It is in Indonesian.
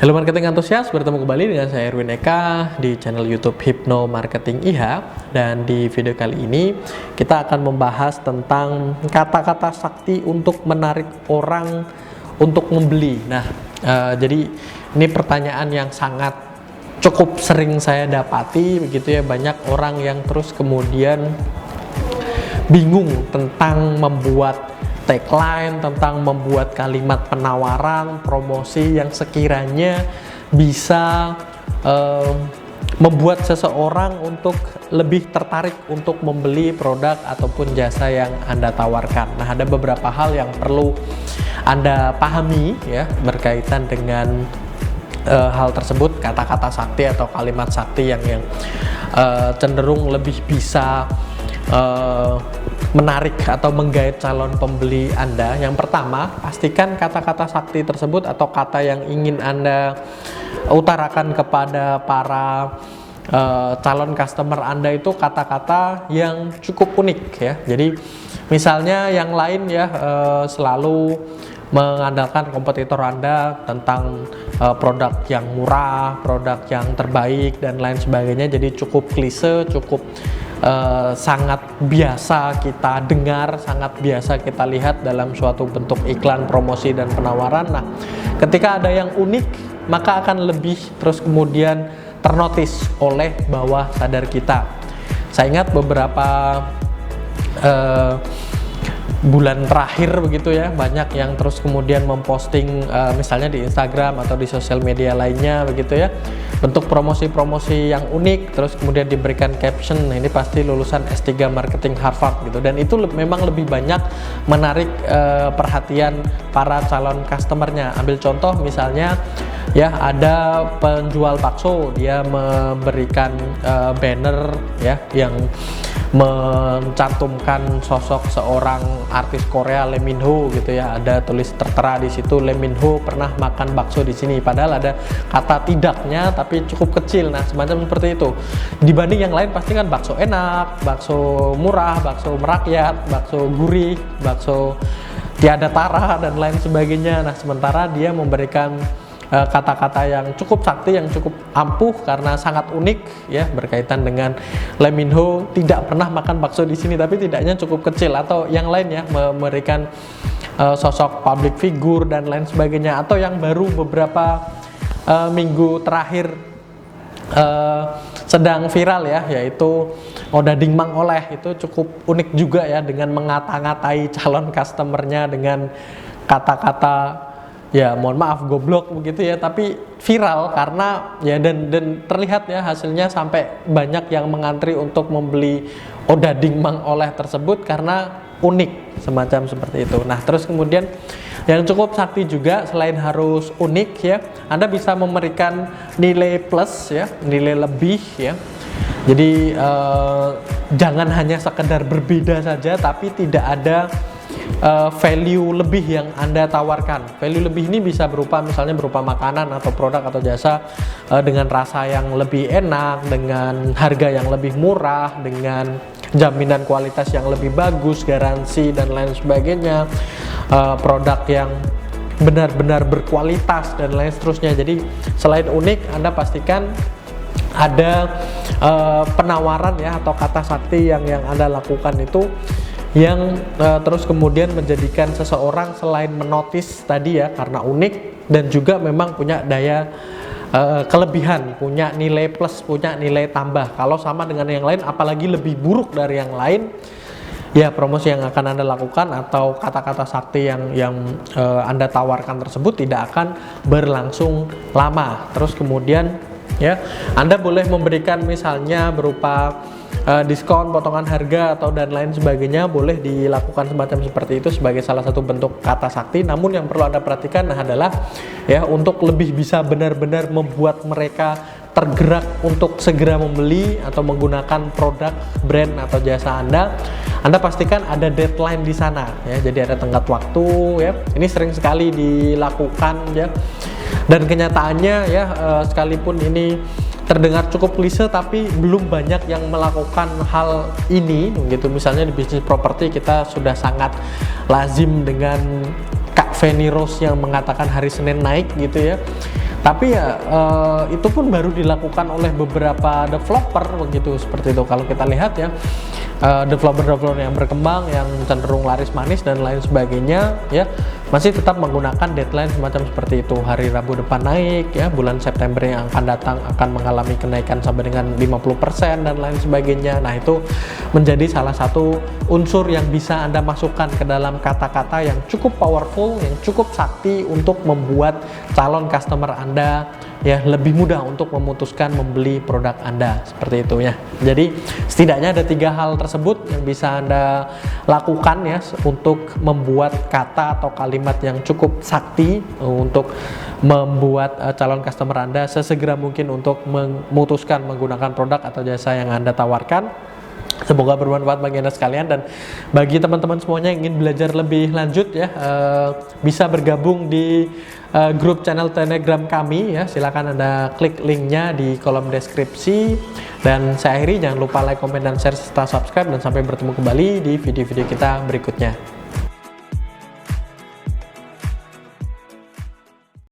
Halo marketing antusias, bertemu kembali dengan saya Erwin Eka di channel YouTube Hypno Marketing IH. Dan di video kali ini kita akan membahas tentang kata-kata sakti untuk menarik orang untuk membeli. Nah, jadi ini pertanyaan yang sangat cukup sering saya dapati begitu ya, banyak orang yang terus kemudian bingung tentang membuat tagline, tentang membuat kalimat penawaran, promosi yang sekiranya bisa membuat seseorang untuk lebih tertarik untuk membeli produk ataupun jasa yang Anda tawarkan. Nah, ada beberapa hal yang perlu Anda pahami ya berkaitan dengan hal tersebut, kata-kata sakti atau kalimat sakti yang cenderung lebih bisa menarik atau menggait calon pembeli Anda. Yang pertama, pastikan kata-kata sakti tersebut atau kata yang ingin Anda utarakan kepada para calon customer Anda itu kata-kata yang cukup unik ya. Jadi misalnya yang lain ya selalu mengandalkan kompetitor Anda tentang produk yang murah, produk yang terbaik dan lain sebagainya. Jadi cukup klise, cukup sangat biasa kita dengar, sangat biasa kita lihat dalam suatu bentuk iklan, promosi dan penawaran. Nah, ketika ada yang unik, maka akan lebih terus kemudian ternotis oleh bawah sadar kita. Saya ingat beberapa bulan terakhir begitu ya, banyak yang terus kemudian memposting misalnya di Instagram atau di sosial media lainnya begitu ya, bentuk promosi-promosi yang unik, terus kemudian diberikan caption, nah ini pasti lulusan S3 Marketing Harvard gitu, dan itu memang lebih banyak menarik perhatian para calon customernya. Ambil contoh misalnya ya, ada penjual bakso, dia memberikan banner ya yang mencantumkan sosok seorang artis Korea, Lee Min Ho gitu ya, ada tulis tertera di situ Lee Min Ho pernah makan bakso di sini, padahal ada kata tidaknya tapi cukup kecil. Nah, semacam seperti itu. Dibanding yang lain pasti kan bakso enak, bakso murah, bakso merakyat, bakso gurih, bakso tiada tara dan lain sebagainya. Nah, sementara dia memberikan kata-kata yang cukup sakti, yang cukup ampuh karena sangat unik ya, berkaitan dengan Lee Min Ho tidak pernah makan bakso di sini tapi tidaknya cukup kecil, atau yang lain ya, memberikan sosok public figure dan lain sebagainya. Atau yang baru beberapa minggu terakhir sedang viral ya, yaitu Odading Mang Oleh. Itu cukup unik juga ya, dengan mengata-ngatai calon customernya dengan kata-kata ya mohon maaf goblok begitu ya, tapi viral karena ya dan terlihat ya hasilnya sampai banyak yang mengantri untuk membeli Odading Mang Oleh tersebut karena unik semacam seperti itu. Nah, terus kemudian yang cukup sakti juga, selain harus unik ya, Anda bisa memberikan nilai plus ya, nilai lebih ya. Jadi jangan hanya sekedar berbeda saja tapi tidak ada value lebih yang Anda tawarkan. Value lebih ini bisa berupa misalnya berupa makanan atau produk atau jasa dengan rasa yang lebih enak, dengan harga yang lebih murah, dengan jaminan kualitas yang lebih bagus, garansi dan lain sebagainya, produk yang benar-benar berkualitas dan lain seterusnya. Jadi selain unik, Anda pastikan ada penawaran ya atau kata sakti yang Anda lakukan itu yang terus kemudian menjadikan seseorang selain menotis tadi ya karena unik, dan juga memang punya daya kelebihan, punya nilai plus, punya nilai tambah. Kalau sama dengan yang lain, apalagi lebih buruk dari yang lain, ya promosi yang akan Anda lakukan atau kata-kata sakti yang Anda tawarkan tersebut tidak akan berlangsung lama. Terus kemudian ya, Anda boleh memberikan misalnya berupa diskon, potongan harga atau dan lain sebagainya, boleh dilakukan semacam seperti itu sebagai salah satu bentuk kata sakti. Namun yang perlu Anda perhatikan adalah ya, untuk lebih bisa benar-benar membuat mereka tergerak untuk segera membeli atau menggunakan produk, brand atau jasa Anda pastikan ada deadline di sana ya. Jadi ada tenggat waktu ya. Ini sering sekali dilakukan ya. Dan kenyataannya ya, sekalipun ini terdengar cukup klise tapi belum banyak yang melakukan hal ini gitu. Misalnya di bisnis properti kita sudah sangat lazim dengan Kak Feni Rose yang mengatakan hari Senin naik gitu ya. Tapi ya itu pun baru dilakukan oleh beberapa developer begitu, seperti itu. Kalau kita lihat ya, developer-developer yang berkembang, yang cenderung laris manis dan lain sebagainya ya, masih tetap menggunakan deadline semacam seperti itu. Hari Rabu depan naik ya, bulan September yang akan datang akan mengalami kenaikan sampai dengan 50% dan lain sebagainya. Nah, itu menjadi salah satu unsur yang bisa Anda masukkan ke dalam kata-kata yang cukup powerful, yang cukup sakti untuk membuat calon customer Anda ya lebih mudah untuk memutuskan membeli produk Anda, seperti itu ya. Jadi setidaknya ada 3 hal tersebut yang bisa Anda lakukan ya untuk membuat kata atau kalimat yang cukup sakti untuk membuat calon customer Anda sesegera mungkin untuk memutuskan menggunakan produk atau jasa yang Anda tawarkan. Semoga bermanfaat bagi Anda sekalian, dan bagi teman-teman semuanya yang ingin belajar lebih lanjut ya, bisa bergabung di grup channel Telegram kami ya. Silakan Anda klik linknya di kolom deskripsi. Dan saya akhiri, jangan lupa like, komen, dan share serta subscribe, dan sampai bertemu kembali di video-video kita berikutnya.